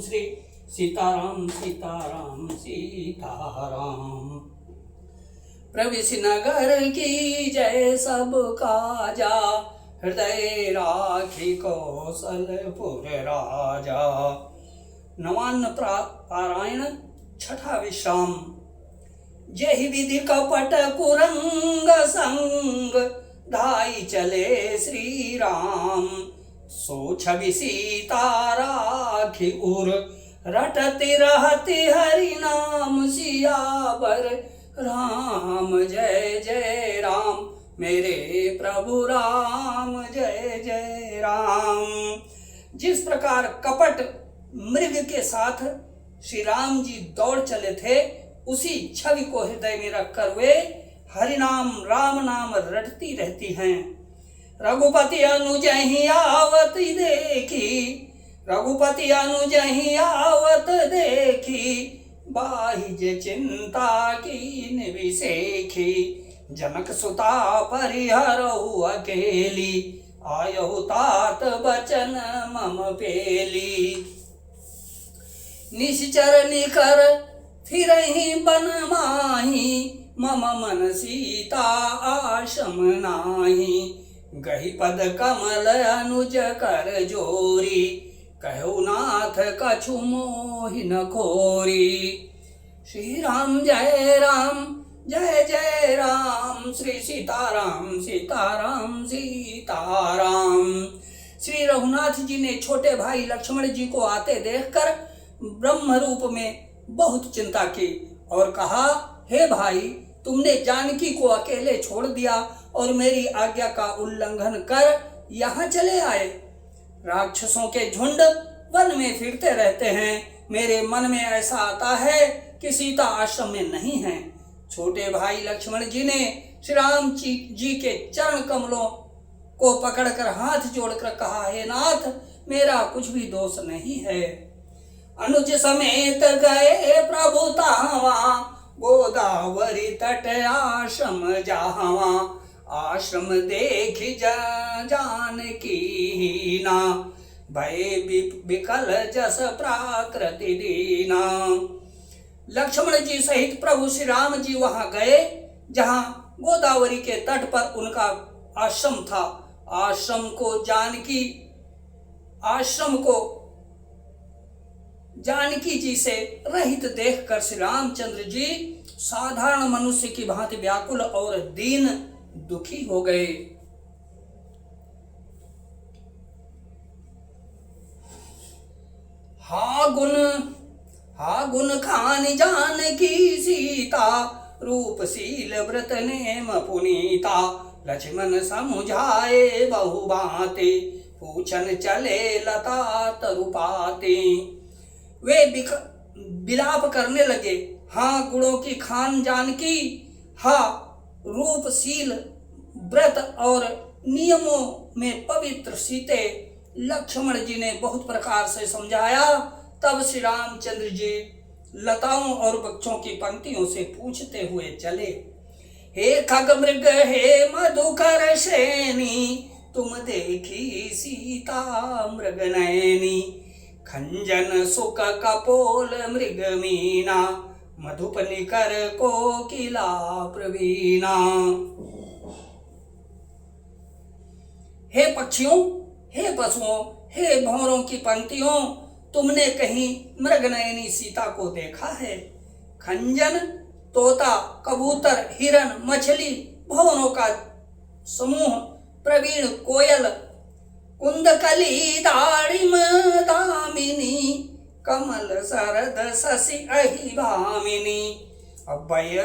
श्री सीताराम सीताराम सीताराम। प्रविश नगर की जय सब काजा, हृदय राखी कौशलपुर राजा। नवान्न पारायण छठा विश्राम। जय विधि कपट कुरंग संग, धाई चले श्री राम। सो छवि सीता राखी उर, रटती रहती हरि नाम सियावर राम। जय जय राम मेरे प्रभु राम, जय जय राम। जिस प्रकार कपट मृग के साथ श्री राम जी दौड़ चले थे, उसी छवि को हृदय में रखकर वे हरि नाम राम नाम रटती रहती हैं। रघुपति अनुजहि आवत देखी, रघुपति अनुजहि आवत देखी। बाहिज चिंता कीन विसेखी, जनक सुता परिहरहु अकेली। आयहु तात बचन मम पेली। निश्चर निकर फिरहि बन माही, मम मन सीता आश्रम नाही। गहि पद कमल अनुज कर जोरी, कहु नाथ कछु मोहि न खोरी। श्री राम जय राम जय जय राम, श्री सीताराम सीताराम सीताराम। श्री रघुनाथ जी ने छोटे भाई लक्ष्मण जी को आते देखकर ब्रह्म रूप में बहुत चिंता की और कहा, हे भाई, तुमने जानकी को अकेले छोड़ दिया और मेरी आज्ञा का उल्लंघन कर यहाँ चले आए। राक्षसों के झुंड वन में फिरते रहते हैं। मेरे मन में ऐसा आता है कि सीता आश्रम में नहीं है। छोटे भाई लक्ष्मण जी ने श्री राम जी के चरण कमलों को पकड़कर हाथ जोड़कर कहा, हे नाथ, मेरा कुछ भी दोष नहीं है। अनुज समेत गए प्रभु तावा, गोदावरी तट आश्रम जावा। आश्रम देखी जानकी ना, भय विकल जस प्राकृति दीना। लक्ष्मण जी सहित प्रभु श्री राम जी वहां गए जहां गोदावरी के तट पर उनका आश्रम था। आश्रम को जानकी जी से रहित देखकर श्री रामचंद्र जी साधारण मनुष्य की भांति व्याकुल और दीन दुखी हो गए। हा गुण खान जानकी सीता, रूपशील व्रत नेम पुनीता। लक्ष्मण समुझाए बहु बाते, पूछन चले लता तरुपाते। वे विलाप करने लगे, हाँ गुणों की खान जानकी, हाँ रूपशील व्रत और नियमों में पवित्र सीते। लक्ष्मण जी ने बहुत प्रकार से समझाया। तब श्री रामचंद्र जी लताओं और वृक्षों की पंक्तियों से पूछते हुए चले, हे खग मृग हे मधुकर श्रेणी, तुम देखी सीता मृग नयनी। खंजन सुख कपोल मृग मीना, मधुप निकर कोकिला प्रवीणा। हे पक्षियों, हे पशुओं, हे भंवरों की पंक्तियों, तुमने कहीं मृगनयनी सीता को देखा है? खंजन तोता, कबूतर, हिरन, मछली, भंवरों का समूह, प्रवीण कोयल, कुंदकली दाड़िम दामिनी, कमल सरद शशि अहि भामिनी। अभय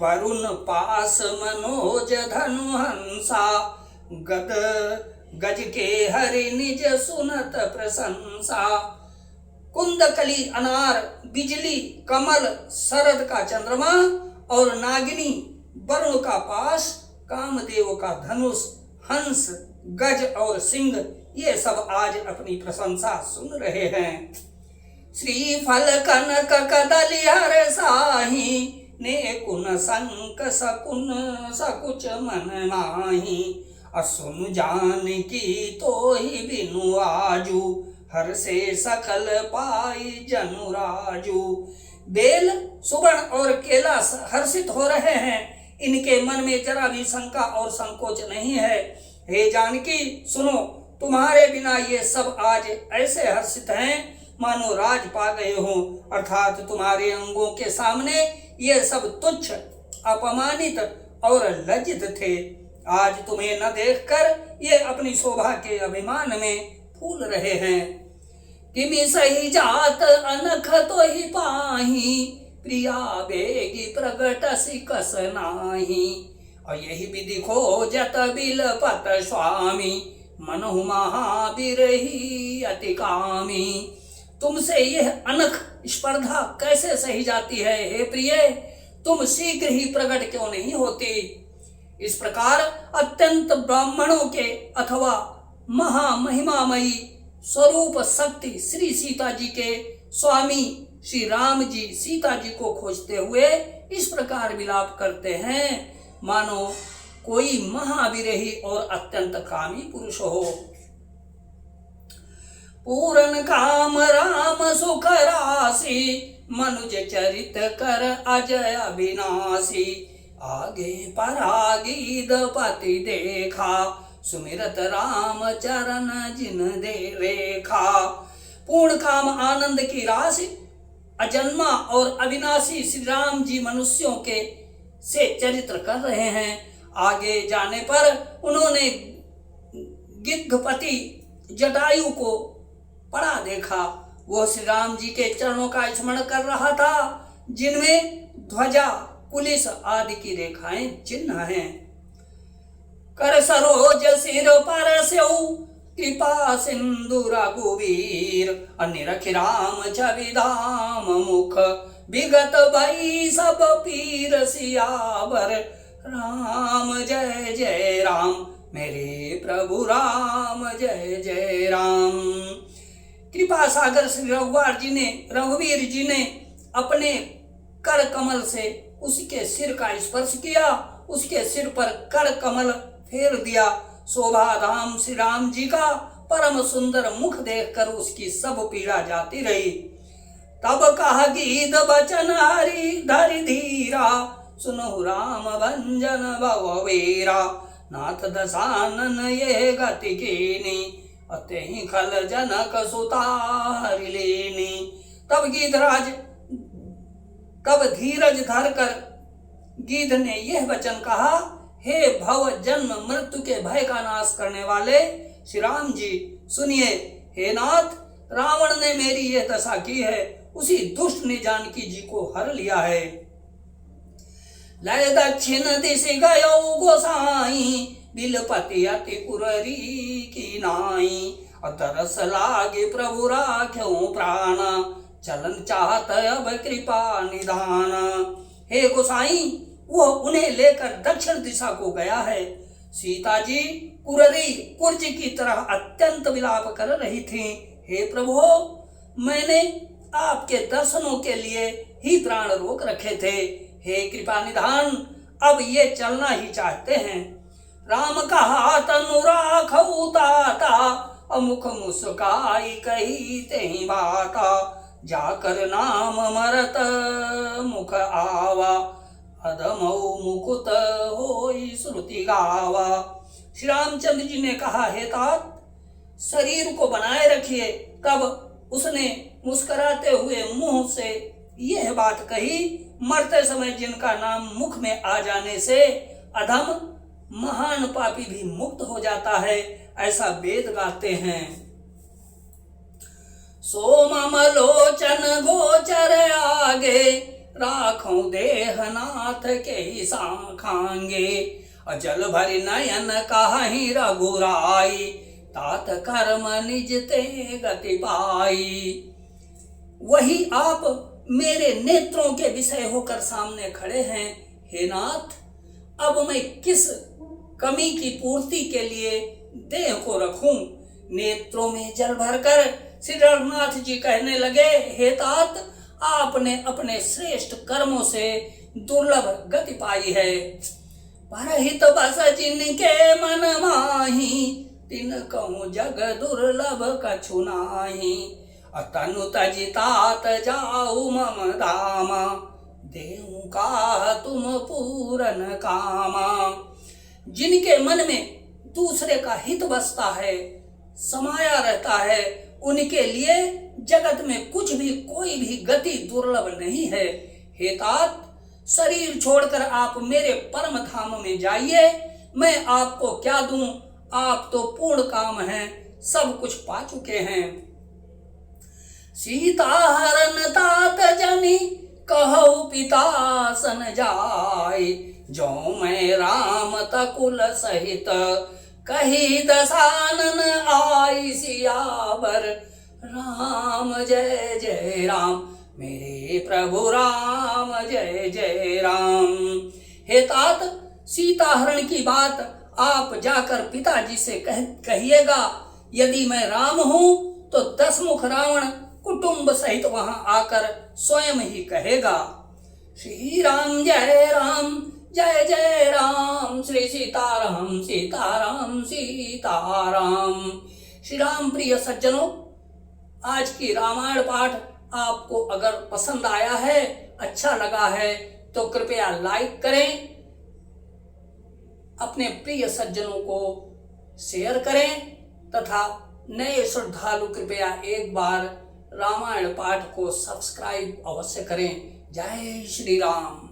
वरुण पास मनोज धनु हंसा, गद गज के हरि निज सुनत प्रशंसा। कुंदकली अनार, बिजली, कमल, शरद का चंद्रमा और नागिनी, वरुण का पास, कामदेव का धनुष, हंस, गज और सिंह, ये सब आज अपनी प्रशंसा सुन रहे हैं। श्रीफल कनक कदली हर साही, ने कुन संक सकुन सकुच मन माही। असुन जानकी तो ही बिनु आजू, हर से सकल पाई जनुराजू। बेल, सुवर्ण और केला हर्षित हो रहे हैं, इनके मन में जरा भी शंका और संकोच नहीं है। हे जानकी सुनो, तुम्हारे बिना ये सब आज ऐसे हर्षित हैं मानो राज पा गए हो, अर्थात तुम्हारे अंगों के सामने ये सब तुच्छ, अपमानित और लज्जित थे। आज तुम्हें न देखकर ये अपनी शोभा के अभिमान में फूल रहे हैं। किमि सही जात अनख तो ही पाही, प्रिया बेगी प्रगटसी कस नाही। और यही विधि खोजत बिलपत स्वामी, मनहु महाबिरही अति कामी। तुमसे यह अनख स्पर्धा कैसे सही जाती है हे प्रिय, तुम शीघ्र ही प्रकट क्यों नहीं होती। इस प्रकार अत्यंत ब्राह्मणों के अथवा महामहिमामयी स्वरूप शक्ति श्री सीता जी के स्वामी श्री राम जी सीता जी को खोजते हुए इस प्रकार विलाप करते हैं मानो कोई महाविरही और अत्यंत कामी पुरुष हो। पूरन काम राम सुख राशि, मनुज चरित कर अजय अविनाशी। आगे परागीद पति देखा, सुमिरत राम चरण जिन दे रेखा। पूर्ण काम आनंद की राशि, अजन्मा और अविनाशी श्री राम जी मनुष्यों के से चरित्र कर रहे हैं। आगे जाने पर उन्होंने गिद्धपति जटायु को पड़ा देखा। वो श्री राम जी के चरणों का स्मरण कर रहा था, जिनमें ध्वजा, पुलिस आदि की रेखाएं चिन्ह हैं। कर सरोज सिर पर स्यौ, कृपा सिंधु रघुवीर। निरख राम छवि धाम मुख, विगत भई सब पीर सियावर। राम जय जय राम, मेरे प्रभु राम जय जय राम। कृपा सागर श्री रघुवीर जी ने अपने कर कमल से उसके सिर का स्पर्श किया, उसके सिर पर कर कमल फेर दिया। शोभा धाम श्री राम जी का परम सुंदर मुख देखकर उसकी सब पीड़ा जाती रही। तब कहा गीत बचन हरि धरि धीरा, सुनहु राम भंजन भववीरा। नाथ दशानन ये गति कीनी, अतेहि खल जनक सुता हरि लीनी। तब धीरज धरकर गीध ने यह वचन कहा, हे भव जन्म मृत्यु के भय का नाश करने वाले श्री राम जी सुनिए। हे नाथ, रावण ने मेरी यह दशा की है, उसी दुष्ट ने जानकी जी को हर लिया है। लय दक्षिण दिश गयो गोसाई, बिलपति अति कुररी की नाई। तरस लागे प्रभु राख्यो प्राण, चलन चाहत अब कृपा निधान। हे गोसाई, वो उन्हें लेकर दक्षिण दिशा को गया है। सीता जी कुररी कुर्ज की तरह अत्यंत विलाप कर रही थी। हे प्रभु, मैंने आपके दर्शनों के लिए ही प्राण रोक रखे थे। हे कृपा निधान, अब ये चलना ही चाहते हैं। राम कहा तनु राखऊ ताता, अमुख मुस्काई कही तेहि बाता। जाकर नाम मरत मुख आवा, अधमऊ मुकुत होई श्रुति गावा। श्री रामचंद्र जी ने कहा, हे तात, शरीर को बनाए रखिए। तब उसने मुस्कुराते हुए मुंह से यह बात कही, मरते समय जिनका नाम मुख में आ जाने से अधम महान पापी भी मुक्त हो जाता है, ऐसा वेद गाते हैं। सोमम लोचन गोचर आगे, राखों देहनाथ के सांखांगे। अजल भरि नयन काहि रघुराई, तात कर्म निज ते गति पाई। वही आप मेरे नेत्रों के विषय होकर सामने खड़े हैं। हे नाथ, अब मैं किस कमी की पूर्ति के लिए देह को रखूं। नेत्रों में जल भरकर श्री रघुनाथ जी कहने लगे, हे तात, आपने अपने श्रेष्ठ कर्मों से दुर्लभ गति पाई है। परहित बस जिनके मन माही, तिन कहूँ जग दुर्लभ कछु नाही। तनु तज तात जाऊ मम धामा, देहु का तुम पूरन कामा। जिनके मन में दूसरे का हित बसता है, समाया रहता है, उनके लिए जगत में कुछ भी कोई भी गति दुर्लभ नहीं है। हे तात, शरीर छोड़कर आप मेरे परम धाम में जाइए। मैं आपको क्या दूं, आप तो पूर्ण काम हैं, सब कुछ पा चुके हैं। सीता हरण तात जनी कहु पिता सन जाय, जो मैं राम तकुल सहित कही दसानन आई। सियावर राम जय जय राम, मेरे प्रभु राम जय जय राम। हे तात, सीता हरण की बात आप जाकर पिताजी से कहिएगा। यदि मैं राम हूं तो 10 मुख रावण कुटुंब सहित वहां आकर स्वयं ही कहेगा। श्री राम जय राम, जय जय राम, श्री सीताराम सीताराम सीताराम। श्री राम प्रिय सज्जनों, आज की रामायण पाठ आपको अगर पसंद आया है, अच्छा लगा है, तो कृपया लाइक करें, अपने प्रिय सज्जनों को शेयर करें तथा नए श्रद्धालु कृपया एक बार रामायण पाठ को सब्सक्राइब अवश्य करें। जय श्री राम।